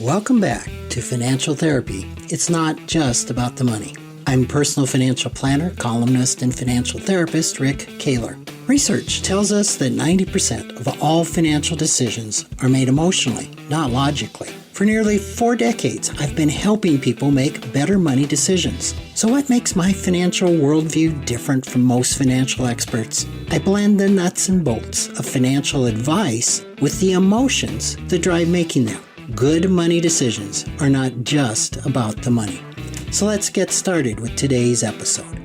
Welcome back to Financial Therapy. It's not just about the money. I'm personal financial planner, columnist, and financial therapist Rick Kahler. Research tells us that 90% of all financial decisions are made emotionally, not logically. For nearly 4 decades, I've been helping people make better money decisions. So what makes my financial worldview different from most financial experts? I blend the nuts and bolts of financial advice with the emotions that drive making them. Good money decisions are not just about the money. So let's get started with today's episode.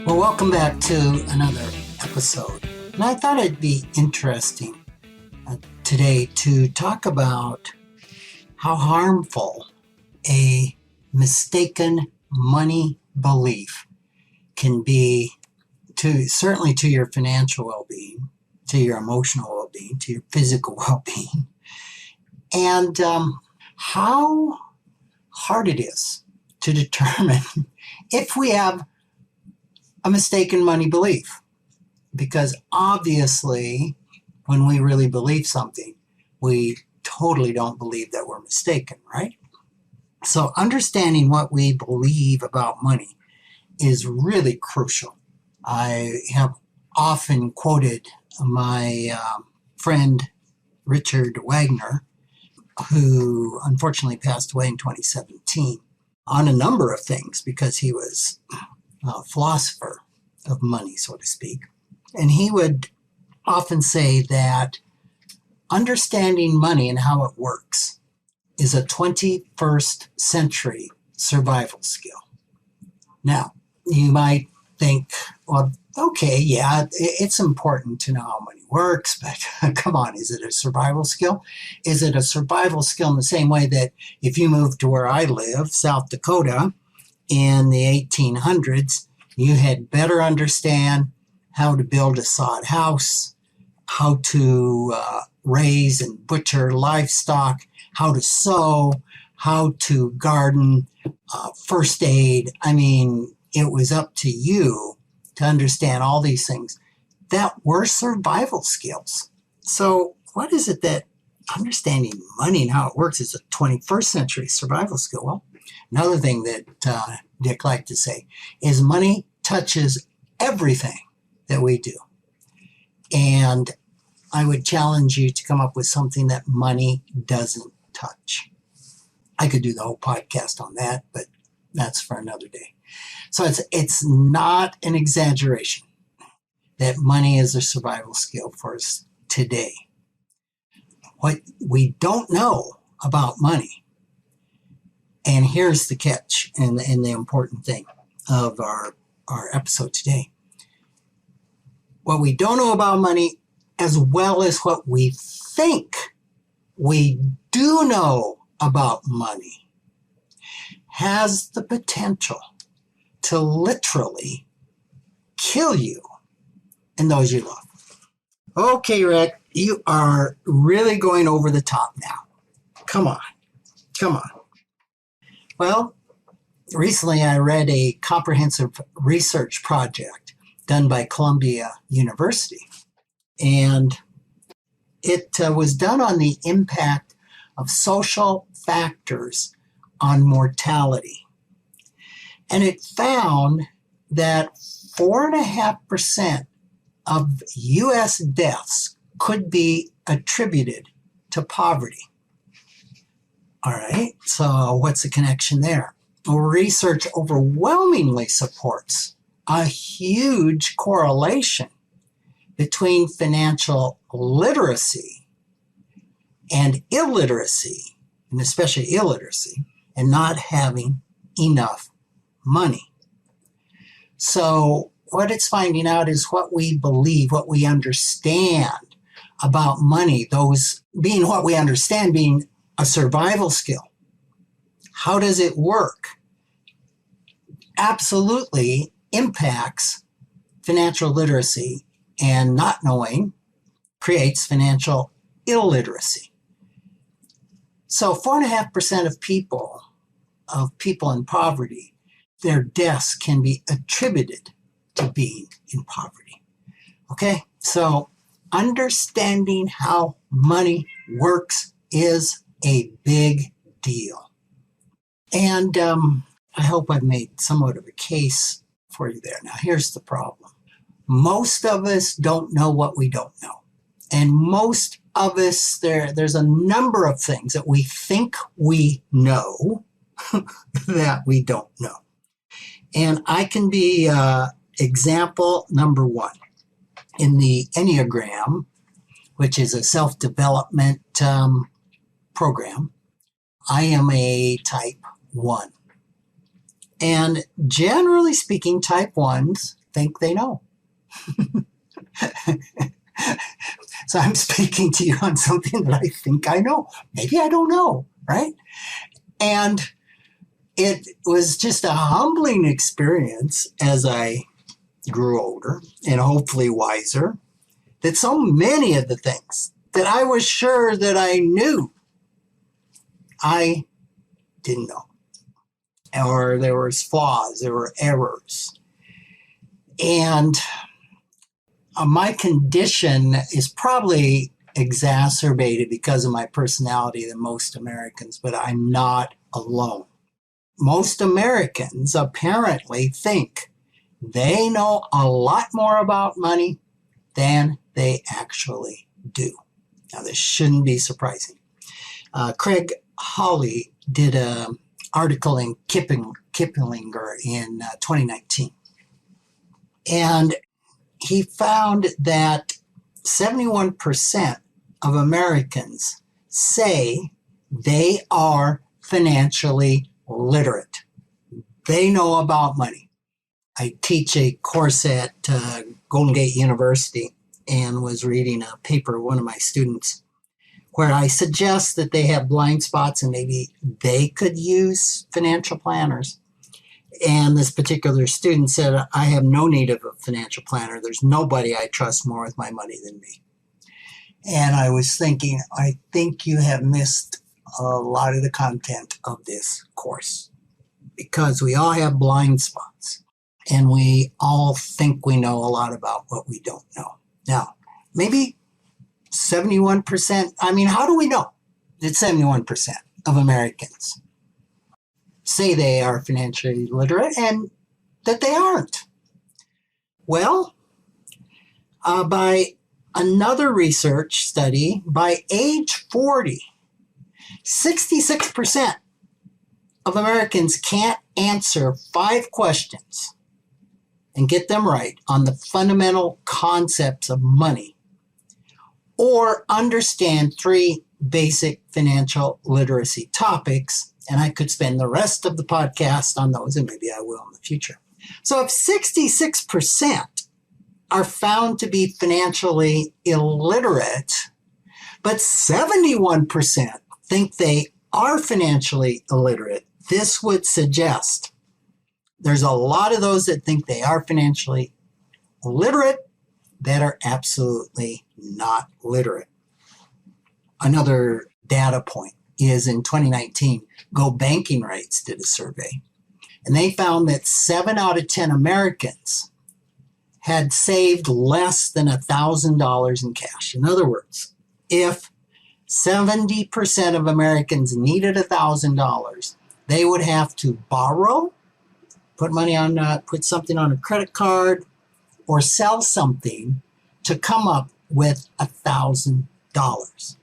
Well, welcome back to another episode. And I thought it'd be interesting today to talk about how harmful a mistaken money belief can be certainly to your financial well-being, to your emotional well-being, to your physical well-being, and how hard it is to determine if we have a mistaken money belief. Because obviously, when we really believe something, we totally don't believe that we're mistaken, right? So understanding what we believe about money is really crucial. I have often quoted my friend Richard Wagner, who unfortunately passed away in 2017, on a number of things because he was a philosopher of money, so to speak. And he would often say that understanding money and how it works is a 21st century survival skill. Now, you might think, well, okay, yeah, it's important to know how money works, but come on, is it a survival skill? Is it a survival skill in the same way that if you moved to where I live, South Dakota, in the 1800s, you had better understand how to build a sod house, how to raise and butcher livestock, how to sew, how to garden, first aid. I mean, it was up to you to understand all these things that were survival skills. So what is it that understanding money and how it works is a 21st century survival skill? Well, another thing that Dick liked to say is money touches everything that we do. And I would challenge you to come up with something that money doesn't touch. I could do the whole podcast on that, but that's for another day. So it's not an exaggeration that money is a survival skill for us today. What we don't know about money, and here's the catch and the important thing of our episode today. What we don't know about money, as well as what we think we do know about money, has the potential to literally kill you and those you love. Okay, Rick, you are really going over the top now. Come on. Well, recently I read a comprehensive research project done by Columbia University. And it was done on the impact of social factors on mortality. And it found that 4.5% of U.S. deaths could be attributed to poverty. All right, so what's the connection there? Well, research overwhelmingly supports a huge correlation between financial literacy and illiteracy, and especially illiteracy, and not having enough money. So what it's finding out is what we believe, what we understand about money, those being what we understand being a survival skill. How does it work? Absolutely impacts financial literacy, and not knowing creates financial illiteracy. So 4.5% of people in poverty, their deaths can be attributed to being in poverty. Okay, so understanding how money works is a big deal. And I hope I've made somewhat of a case for you there. Now, here's the problem. Most of us don't know what we don't know. And most of us, there's a number of things that we think we know that we don't know. And I can be example number one. In the Enneagram, which is a self-development program, I am a type 1. And generally speaking, type 1s think they know. So I'm speaking to you on something that I think I know. Maybe I don't know, right? And it was just a humbling experience as I grew older and hopefully wiser, that so many of the things that I was sure that I knew, I didn't know. Or there was flaws, there were errors. And my condition is probably exacerbated because of my personality than most Americans, but I'm not alone. Most Americans apparently think they know a lot more about money than they actually do. Now, this shouldn't be surprising. Craig Hawley did an article in Kiplinger in 2019. And he found that 71% of Americans say they are financially literate. They know about money. I teach a course at Golden Gate University and was reading a paper of one of my students where I suggest that they have blind spots and maybe they could use financial planners. And this particular student said, I have no need of a financial planner. There's nobody I trust more with my money than me. And I was thinking, I think you have missed a lot of the content of this course because we all have blind spots and we all think we know a lot about what we don't know. Now, maybe 71%, I mean, how do we know that 71% of Americans say they are financially literate and that they aren't? Well, by another research study, by age 40, 66% of Americans can't answer 5 questions and get them right on the fundamental concepts of money or understand 3 basic financial literacy topics. And I could spend the rest of the podcast on those, and maybe I will in the future. So if 66% are found to be financially illiterate, but 71% think they are financially illiterate, this would suggest there's a lot of those that think they are financially literate that are absolutely not literate. Another data point is in 2019, Go Banking Rates did a survey, and they found that 7 out of 10 Americans had saved less than $1,000 in cash. In other words, if 70% of Americans needed $1,000, they would have to borrow, put something on a credit card, or sell something to come up with $1,000.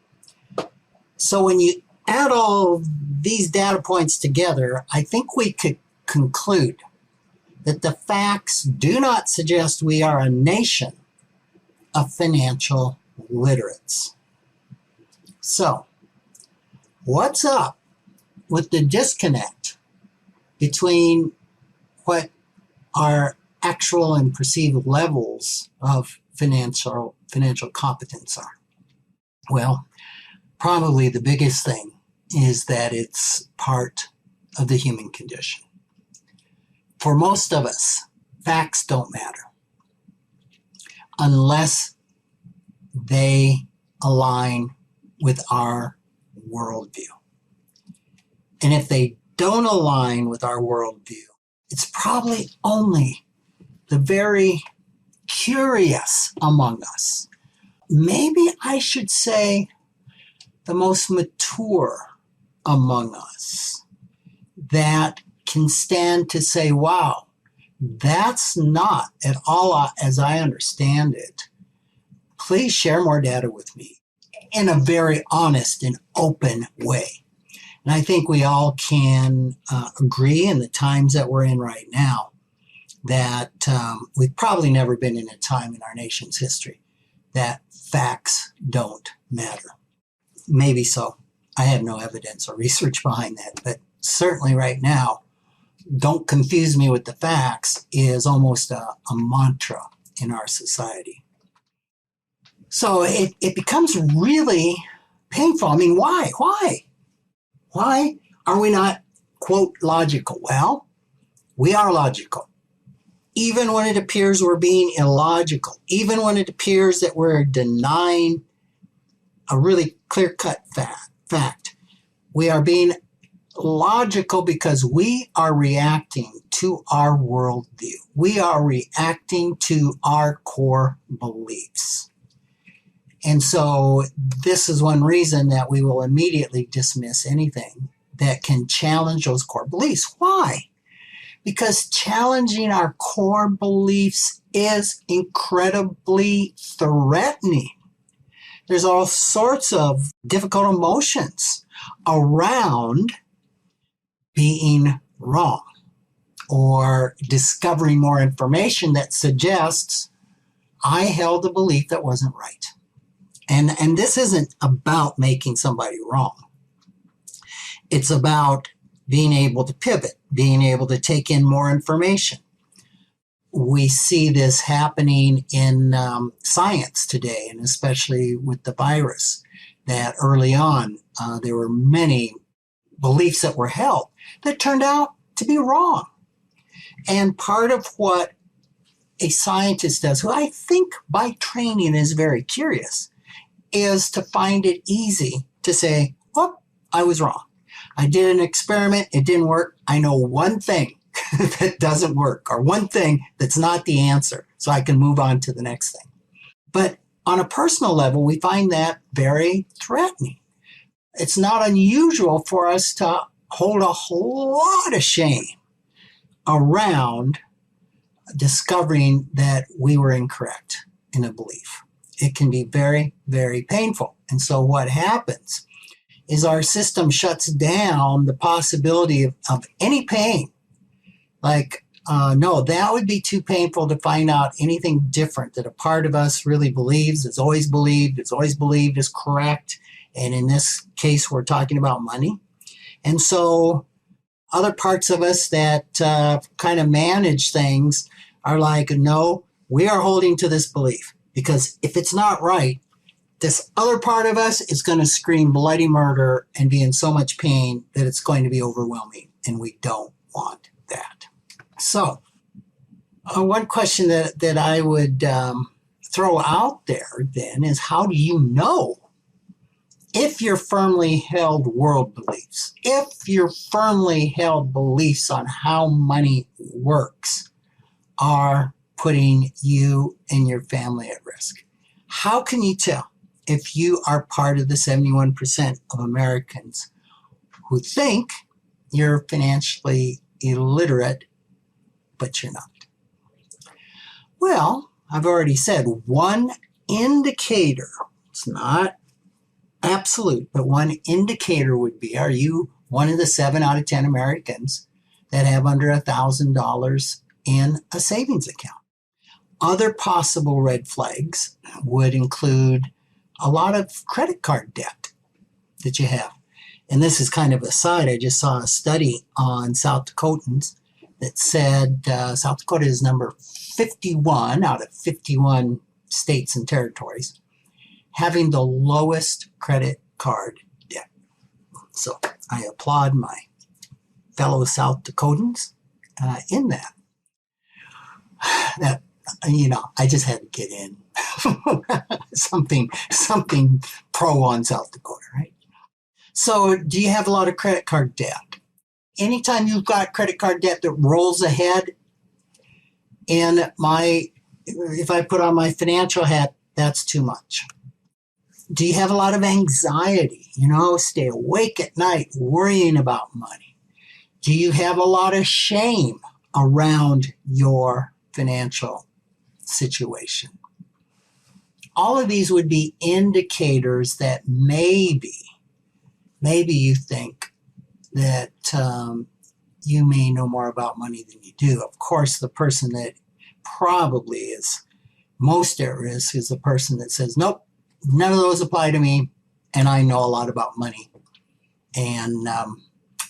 So when you add all these data points together, I think we could conclude that the facts do not suggest we are a nation of financial literates. So, what's up with the disconnect between what our actual and perceived levels of financial competence are? Well, probably the biggest thing is that it's part of the human condition. For most of us, facts don't matter unless they align with our worldview. And if they don't align with our worldview, it's probably only the very curious among us. Maybe I should say the most mature among us that can stand to say, wow, that's not at all as I understand it. Please share more data with me in a very honest and open way. And I think we all can agree in the times that we're in right now that we've probably never been in a time in our nation's history that facts don't matter. Maybe so. I have no evidence or research behind that, but certainly right now, don't confuse me with the facts is almost a mantra in our society. So it becomes really painful. I mean, why? Why are we not, quote, logical? Well, we are logical. Even when it appears we're being illogical, even when it appears that we're denying a really clear-cut fact, we are being logical because we are reacting to our worldview. We are reacting to our core beliefs. And so this is one reason that we will immediately dismiss anything that can challenge those core beliefs. Why? Because challenging our core beliefs is incredibly threatening. There's all sorts of difficult emotions around being wrong or discovering more information that suggests I held a belief that wasn't right. And this isn't about making somebody wrong. It's about being able to pivot, being able to take in more information. We see this happening in science today, and especially with the virus, that early on there were many beliefs that were held that turned out to be wrong. And part of what a scientist does, who I think by training is very curious, is to find it easy to say, oh, I was wrong. I did an experiment, it didn't work. I know one thing that doesn't work, or one thing that's not the answer, so I can move on to the next thing. But on a personal level, we find that very threatening. It's not unusual for us to hold a whole lot of shame around discovering that we were incorrect in a belief. It can be very, very painful. And so what happens is our system shuts down the possibility of any pain. Like, no, that would be too painful to find out anything different that a part of us really believes, it's always believed is correct. And in this case, we're talking about money. And so other parts of us that kind of manage things are like, no, we are holding to this belief. Because if it's not right, this other part of us is going to scream bloody murder and be in so much pain that it's going to be overwhelming. And we don't want that. So one question that I would throw out there then is, how do you know if your firmly held world beliefs, if your firmly held beliefs on how money works are putting you and your family at risk? How can you tell if you are part of the 71% of Americans who think you're financially illiterate, but you're not? Well, I've already said one indicator, it's not absolute, but one indicator would be, are you one of the 7 out of 10 Americans that have under $1,000 in a savings account? Other possible red flags would include a lot of credit card debt that you have. And this is kind of a side. I just saw a study on South Dakotans that said South Dakota is number 51 out of 51 states and territories having the lowest credit card debt. So I applaud my fellow South Dakotans in that. That, you know, I just had to get in something pro on South Dakota, right? So do you have a lot of credit card debt? Anytime you've got credit card debt that rolls ahead, and if I put on my financial hat, that's too much. Do you have a lot of anxiety? Stay awake at night worrying about money? Do you have a lot of shame around your financial situation? All of these would be indicators that maybe you think that you may know more about money than you do. Of course, the person that probably is most at risk is the person that says, nope, none of those apply to me, and I know a lot about money. And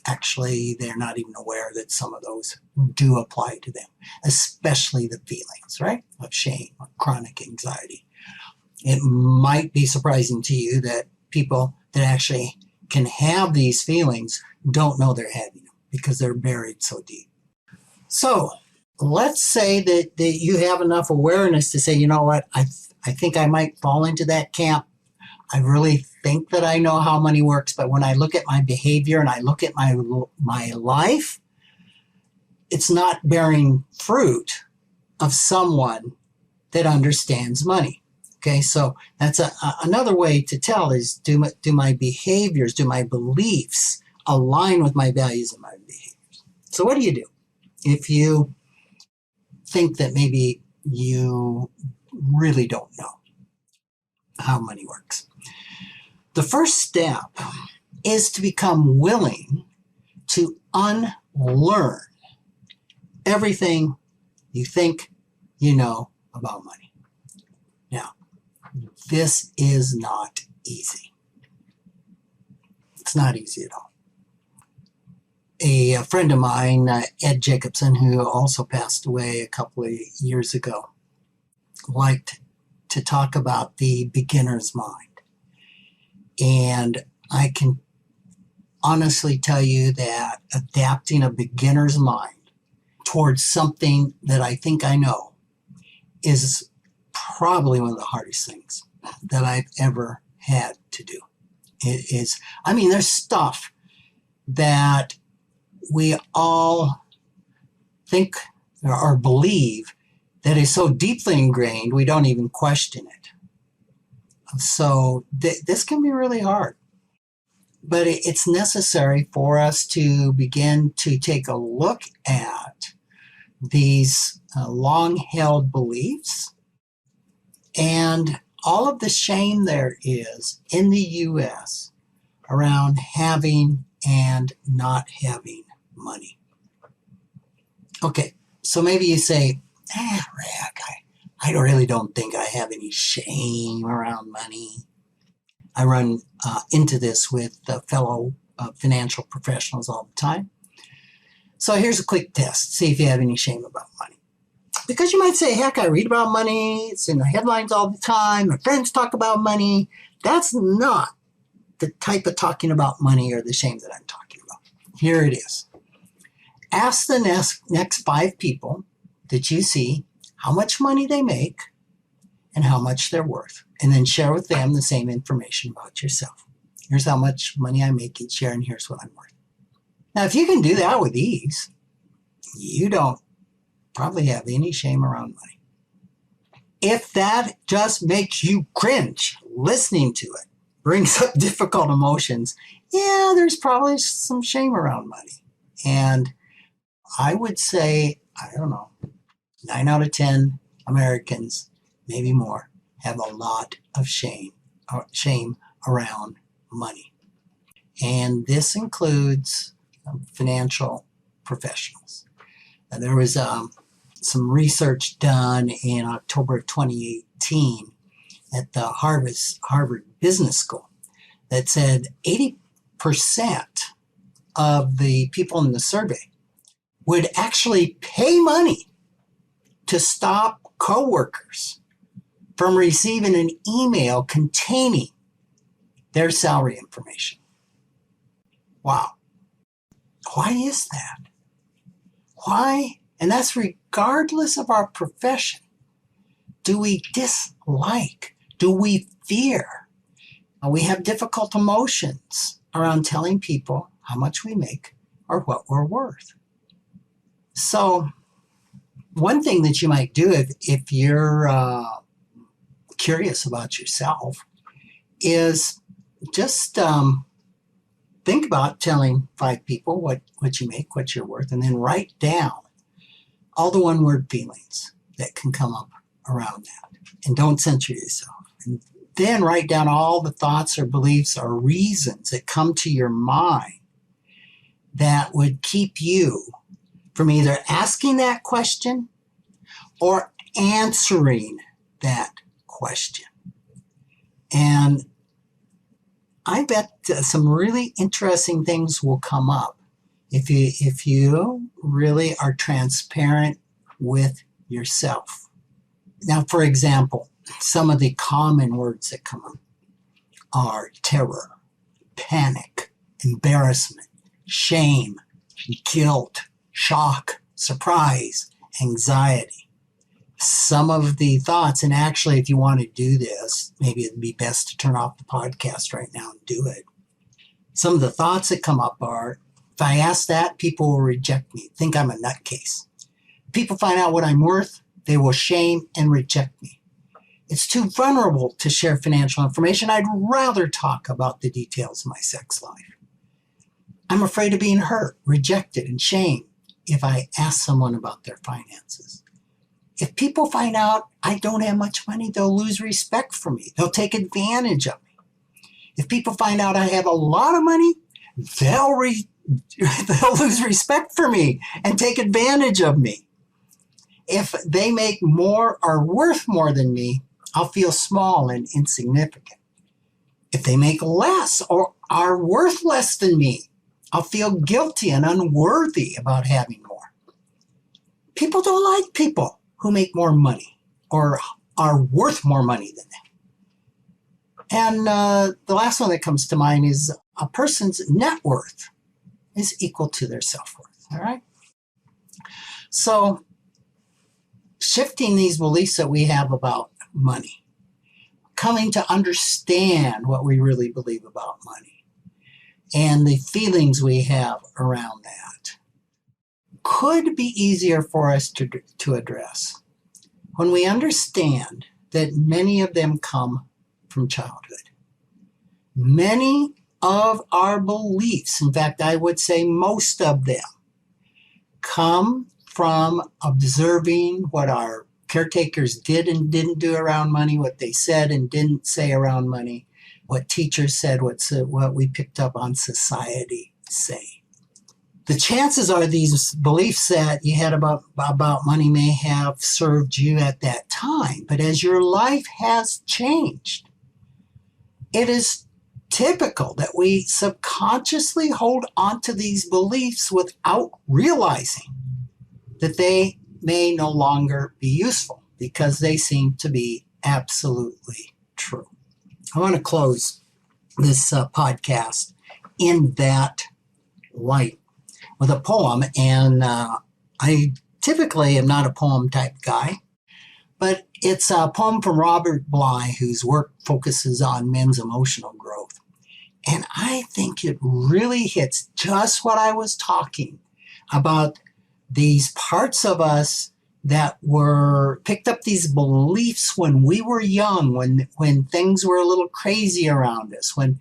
actually, they're not even aware that some of those do apply to them, especially the feelings, right, of shame or chronic anxiety. It might be surprising to you that people that actually can have these feelings don't know they're having them because they're buried so deep. So let's say that you have enough awareness to say, you know what, I think I might fall into that camp. I really think that I know how money works, but when I look at my behavior and I look at my life, it's not bearing fruit of someone that understands money. Okay, so that's another way to tell is do my behaviors, do my beliefs align with my values and my behaviors? So what do you do if you think that maybe you really don't know how money works? The first step is to become willing to unlearn everything you think you know about money. Now, this is not easy. It's not easy at all. A friend of mine, Ed Jacobson, who also passed away a couple of years ago, liked to talk about the beginner's mind. And I can honestly tell you that adapting a beginner's mind towards something that I think I know is probably one of the hardest things that I've ever had to do. It is, there's stuff that we all think or believe that is so deeply ingrained we don't even question it. So this can be really hard. But it's necessary for us to begin to take a look at these long-held beliefs and all of the shame there is in the U.S. around having and not having money. Okay, so maybe you say, Rick, I really don't think I have any shame around money. I run into this with fellow financial professionals all the time. So here's a quick test. See if you have any shame about money. Because you might say, heck, I read about money. It's in the headlines all the time. My friends talk about money. That's not the type of talking about money or the shame that I'm talking about. Here it is. Ask the next 5 people that you see how much money they make and how much they're worth. And then share with them the same information about yourself. Here's how much money I make each year, and here's what I'm worth. Now, if you can do that with ease, you don't probably have any shame around money. If that just makes you cringe listening to it, brings up difficult emotions, yeah, there's probably some shame around money. And I would say, 9 out of 10 Americans, maybe more, have a lot of shame around money. And this includes financial professionals. Now, there was some research done in October of 2018 at the Harvard Business School that said 80% of the people in the survey would actually pay money to stop coworkers from receiving an email containing their salary information. Wow. Why is that? Why? And that's regardless of our profession. Do we dislike? Do we fear? We have difficult emotions around telling people how much we make or what we're worth. So one thing that you might do if you're curious about yourself is just think about telling 5 people what you make, what you're worth, and then write down all the one-word feelings that can come up around that. And don't censor yourself. And then write down all the thoughts or beliefs or reasons that come to your mind that would keep you from either asking that question or answering that question. And I bet some really interesting things will come up if you really are transparent with yourself. Now, for example, some of the common words that come up are terror, panic, embarrassment, shame, guilt, shock, surprise, anxiety. Some of the thoughts, and actually if you want to do this, maybe it'd be best to turn off the podcast right now and do it. Some of the thoughts that come up are, if I ask that, people will reject me, think I'm a nutcase. People find out what I'm worth, they will shame and reject me. It's too vulnerable to share financial information. I'd rather talk about the details of my sex life. I'm afraid of being hurt, rejected, and shamed if I ask someone about their finances. If people find out I don't have much money, they'll lose respect for me. They'll take advantage of me. If people find out I have a lot of money, they'll lose respect for me and take advantage of me. If they make more or worth more than me, I'll feel small and insignificant. If they make less or are worth less than me, I'll feel guilty and unworthy about having more. People don't like people who make more money or are worth more money than them. And the last one that comes to mind is a person's net worth is equal to their self-worth, all right? So shifting these beliefs that we have about money, coming to understand what we really believe about money and the feelings we have around that could be easier for us to address when we understand that many of them come from childhood. Many of our beliefs, in fact, I would say most of them, come from observing what our caretakers did and didn't do around money, what they said and didn't say around money, what teachers said, what we picked up on society say. The chances are these beliefs that you had about money may have served you at that time, but as your life has changed, it is typical that we subconsciously hold on to these beliefs without realizing that they may no longer be useful because they seem to be absolutely true. I want to close this podcast in that light with a poem, and I typically am not a poem type guy, but it's a poem from Robert Bly, whose work focuses on men's emotional growth. And I think it really hits just what I was talking about, these parts of us that were picked up these beliefs when we were young, when things were a little crazy around us, when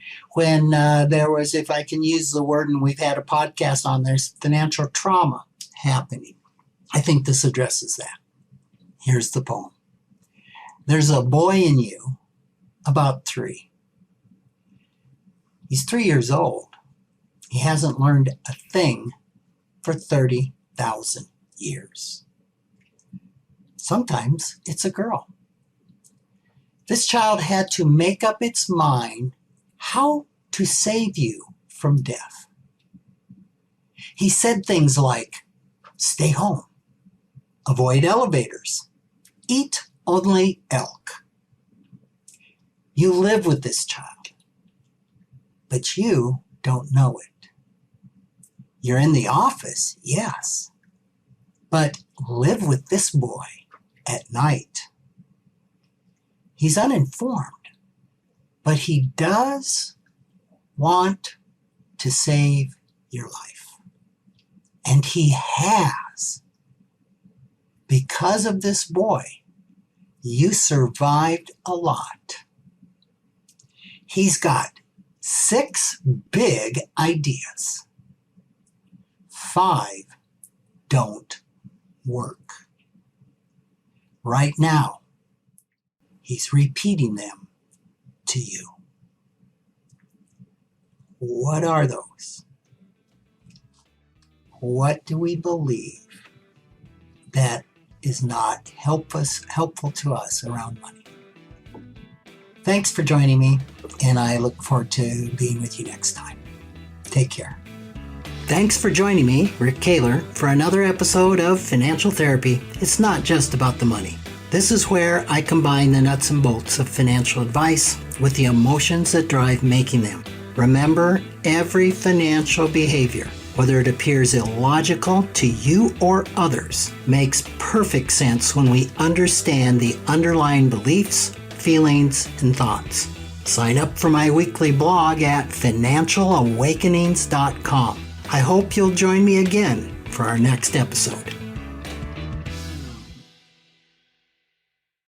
there was, if I can use the word, and we've had a podcast on, there's financial trauma happening. I think this addresses that. Here's the poem. There's a boy in you, about 3. He's 3 years old. He hasn't learned a thing for 30,000 years. Sometimes it's a girl. This child had to make up its mind how to save you from death. He said things like, stay home, avoid elevators, eat only elk. You live with this child, but you don't know it. You're in the office, yes, but live with this boy at night. He's uninformed, but he does want to save your life. And he has. Because of this boy, you survived a lot. He's got 6 big ideas. 5 don't work. Right now, he's repeating them to you. What are those? What do we believe that is not helpful to us around money? Thanks for joining me, and I look forward to being with you next time. Take care. Thanks for joining me, Rick Kahler, for another episode of Financial Therapy. It's not just about the money. This is where I combine the nuts and bolts of financial advice with the emotions that drive making them. Remember, every financial behavior, whether it appears illogical to you or others, makes perfect sense when we understand the underlying beliefs, feelings, and thoughts. Sign up for my weekly blog at financialawakenings.com. I hope you'll join me again for our next episode.